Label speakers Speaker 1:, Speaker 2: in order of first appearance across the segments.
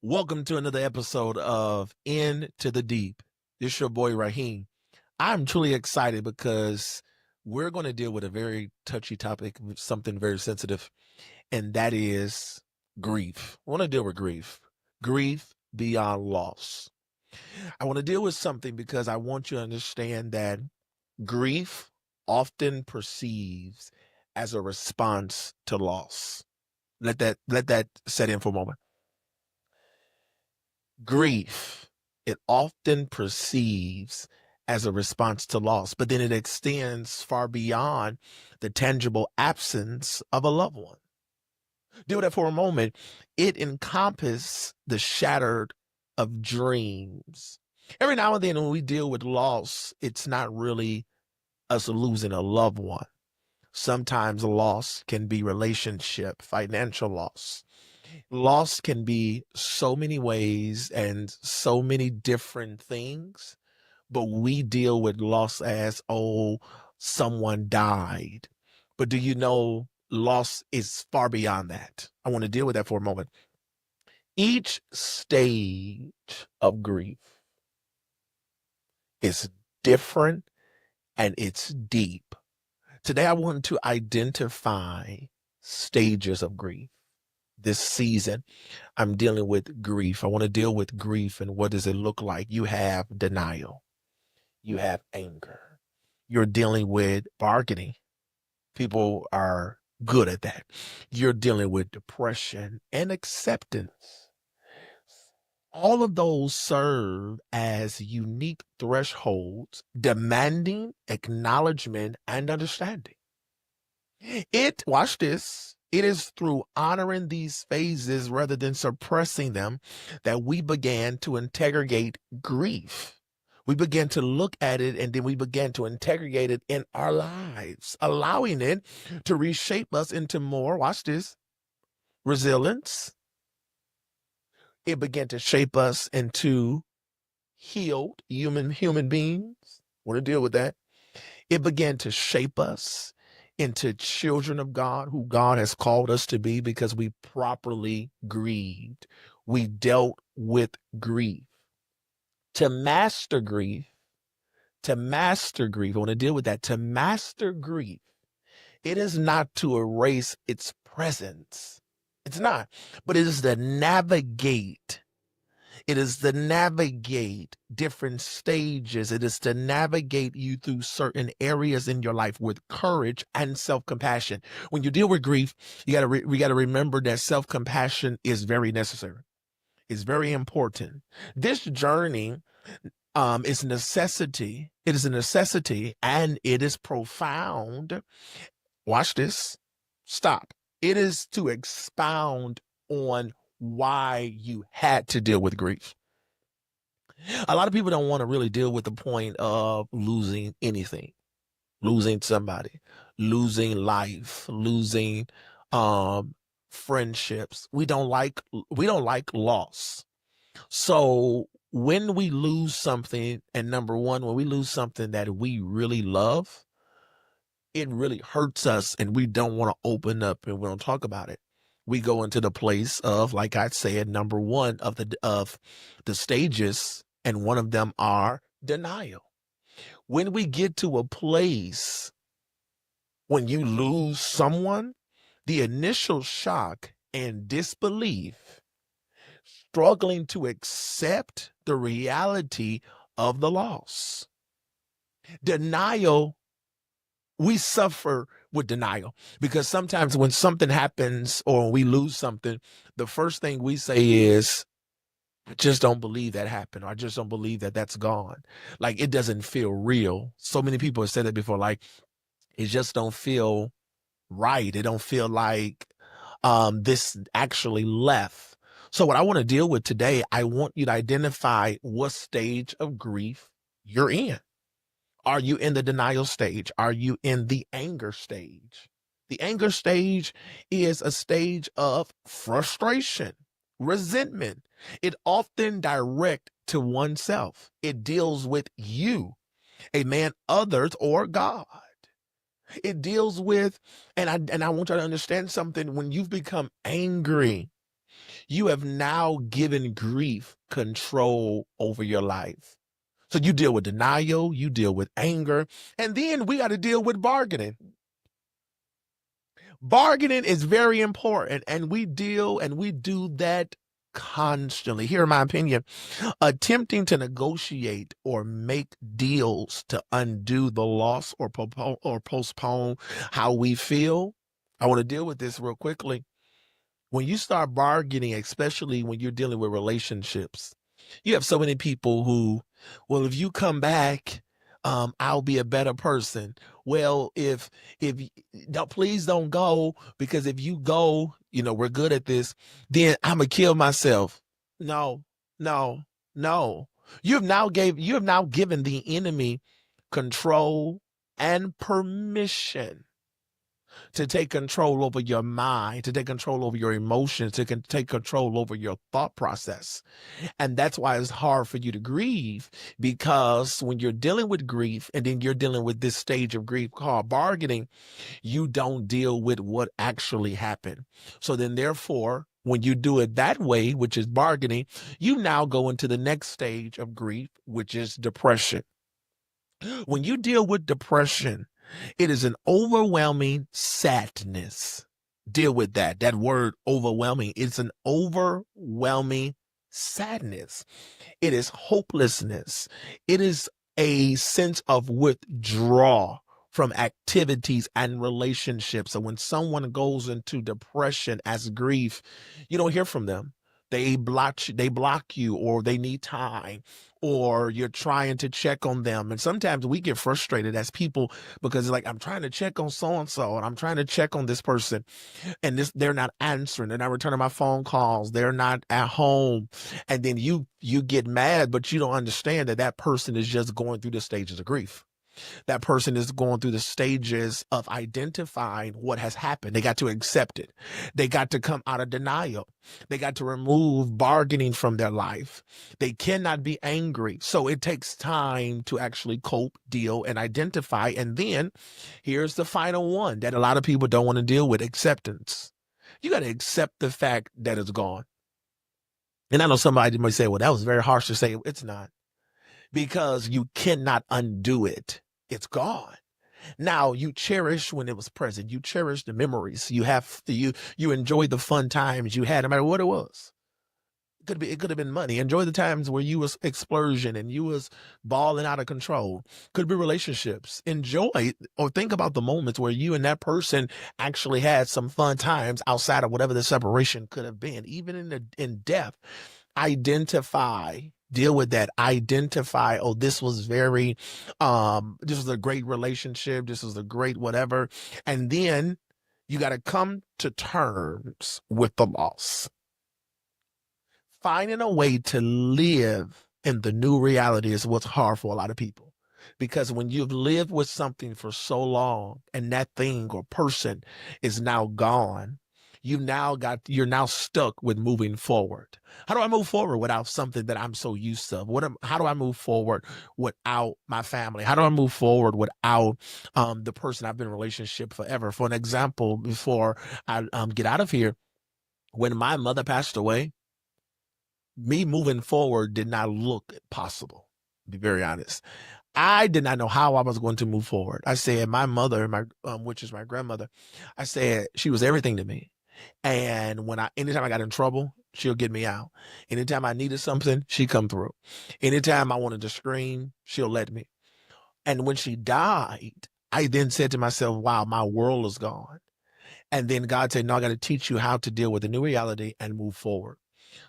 Speaker 1: Welcome to another episode of Into the Deep. This is your boy Raheem. I'm truly excited because we're going to deal with a very touchy topic, something very sensitive, and that is grief. I want to deal with grief beyond loss. I want to deal with something because I want you to understand that grief often perceives as a response to loss. Let that set in for a moment. Grief, it often perceives as a response to loss, but then it extends far beyond the tangible absence of a loved one. Do that for a moment. It encompasses the shattered of dreams. Every now and then when we deal with loss, it's not really us losing a loved one. Sometimes loss can be relationship, financial loss. Loss can be so many ways and so many different things, but we deal with loss as, oh, someone died. But do you know loss is far beyond that? I want to deal with that for a moment. Each stage of grief is different and it's deep. Today, I want to identify stages of grief. This season, I'm dealing with grief. I want to deal with grief and what does it look like? You have denial. You have anger. You're dealing with bargaining. People are good at that. You're dealing with depression and acceptance. All of those serve as unique thresholds demanding acknowledgement and understanding. Watch this. It is through honoring these phases rather than suppressing them that we began to integrate grief. We began to look at it and then we began to integrate it in our lives, allowing it to reshape us into more, watch this, resilience. It began to shape us into healed human beings. Want to deal with that? It began to shape us into children of God, who God has called us to be because we properly grieved. We dealt with grief. To master grief, I want to deal with that. To master grief, it is not to erase its presence. It's not, but it is to navigate. It is to navigate different stages. It is to navigate you through certain areas in your life with courage and self-compassion. When you deal with grief, we got to remember that self-compassion is very necessary. It's very important. This journey is a necessity. It is a necessity and it is profound. Watch this. Stop. It is to expound on why you had to deal with grief. A lot of people don't want to really deal with the point of losing anything, losing somebody, losing life, losing um friendships. We don't like loss. So when we lose something, and number one, when we lose something that we really love, it really hurts us and we don't want to open up and we don't talk about it. We go into the place of, like I said, number one of the stages, and one of them are denial. When we get to a place when you lose someone, the initial shock and disbelief, struggling to accept the reality of the loss. Denial, we suffer with denial because sometimes when something happens or we lose something, the first thing we say is, I just don't believe that happened. Or I just don't believe that that's gone. Like, it doesn't feel real. So many people have said that before. Like, it just don't feel right. It don't feel like this actually left. So what I want to deal with today, I want you to identify what stage of grief you're in. Are you in the denial stage? Are you in the anger stage? The anger stage is a stage of frustration, resentment. It often direct to oneself. It deals with you, a man, others, or God. It deals with, and I want you to understand something. When you've become angry, You have now given grief control over your life. So you deal with denial, you deal with anger, and then we got to deal with bargaining. Bargaining is very important, and we do that constantly. Here, in my opinion, attempting to negotiate or make deals to undo the loss or postpone how we feel. I want to deal with this real quickly. When you start bargaining, especially when you're dealing with relationships, you have so many people who, well, if you come back, I'll be a better person. Well, if don't, please don't go, because if you go, we're good at this, then I'm gonna kill myself. No, no, no. You have now given the enemy control and permission to take control over your mind, to take control over your emotions, to take control over your thought process. And that's why it's hard for you to grieve, because when you're dealing with grief and then you're dealing with this stage of grief called bargaining, you don't deal with what actually happened. So then, therefore, when you do it that way, which is bargaining, you now go into the next stage of grief, which is depression. When you deal with depression, it is an overwhelming sadness. Deal with that. That word overwhelming. It's an overwhelming sadness. It is hopelessness. It is a sense of withdrawal from activities and relationships. So when someone goes into depression as grief, you don't hear from them. They block you, or they need time, or you're trying to check on them. And sometimes we get frustrated as people, because it's like, I'm trying to check on so and so, and I'm trying to check on this person, and they're not answering, they're not returning my phone calls, they're not at home. And then you get mad, but you don't understand that that person is just going through the stages of grief. That person is going through the stages of identifying what has happened. They got to accept it. They got to come out of denial. They got to remove bargaining from their life. They cannot be angry. So it takes time to actually cope, deal, and identify. And then here's the final one that a lot of people don't want to deal with: acceptance. You got to accept the fact that it's gone. And I know somebody might say, well, that was very harsh to say. It's not, because you cannot undo it. It's gone. Now, you cherish when it was present. You cherish the memories. You enjoy the fun times you had, no matter what it was. It could have been money. Enjoy the times where you was explosion and you was balling out of control. Could be relationships. Enjoy, or think about the moments where you and that person actually had some fun times outside of whatever the separation could have been. Even in death, identify, deal with that. Identify, oh, this was this was a great relationship, this was a great whatever. And then you got to come to terms with the loss. Finding a way to live in the new reality is what's hard for a lot of people, because when you've lived with something for so long and that thing or person is now gone, you're now stuck with moving forward. How do I move forward without something that I'm so used to? How do I move forward without my family? How do I move forward without the person I've been in a relationship forever? For an example, before I get out of here, when my mother passed away, me moving forward did not look possible, to be very honest. I did not know how I was going to move forward. I said, my mother, which is my grandmother, I said she was everything to me. And anytime I got in trouble, she'll get me out. Anytime I needed something, she come through. Anytime I wanted to scream, she'll let me. And when she died, I then said to myself, wow, my world is gone. And then God said, no, I got to teach you how to deal with the new reality and move forward.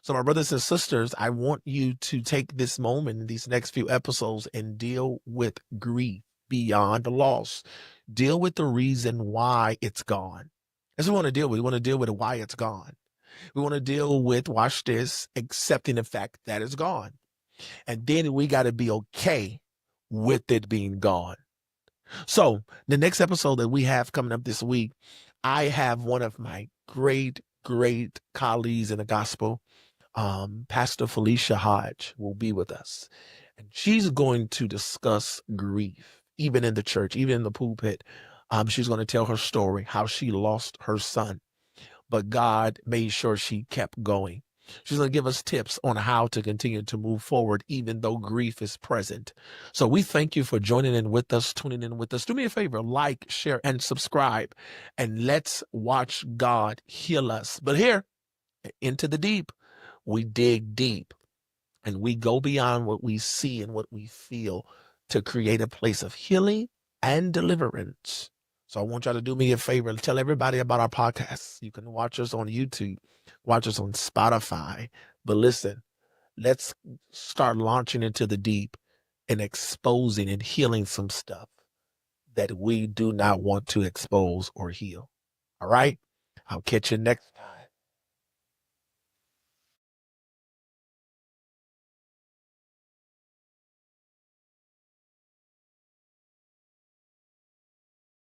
Speaker 1: So my brothers and sisters, I want you to take this moment in these next few episodes and deal with grief beyond the loss. Deal with the reason why it's gone. That's what we want to deal with. We want to deal with why it's gone. We want to deal with, watch this, accepting the fact that it's gone. And then we got to be okay with it being gone. So the next episode that we have coming up this week, I have one of my great colleagues in the gospel, Pastor Felicia Hodge, will be with us. And she's going to discuss grief, even in the church, even in the pulpit. She's going to tell her story, how she lost her son, but God made sure she kept going. She's going to give us tips on how to continue to move forward, even though grief is present. So we thank you for joining in with us, tuning in with us. Do me a favor, like, share, and subscribe, and let's watch God heal us. But here, Into the Deep, we dig deep and we go beyond what we see and what we feel to create a place of healing and deliverance. So I want y'all to do me a favor and tell everybody about our podcasts. You can watch us on YouTube, watch us on Spotify. But listen, let's start launching into the deep and exposing and healing some stuff that we do not want to expose or heal. All right? I'll catch you next time.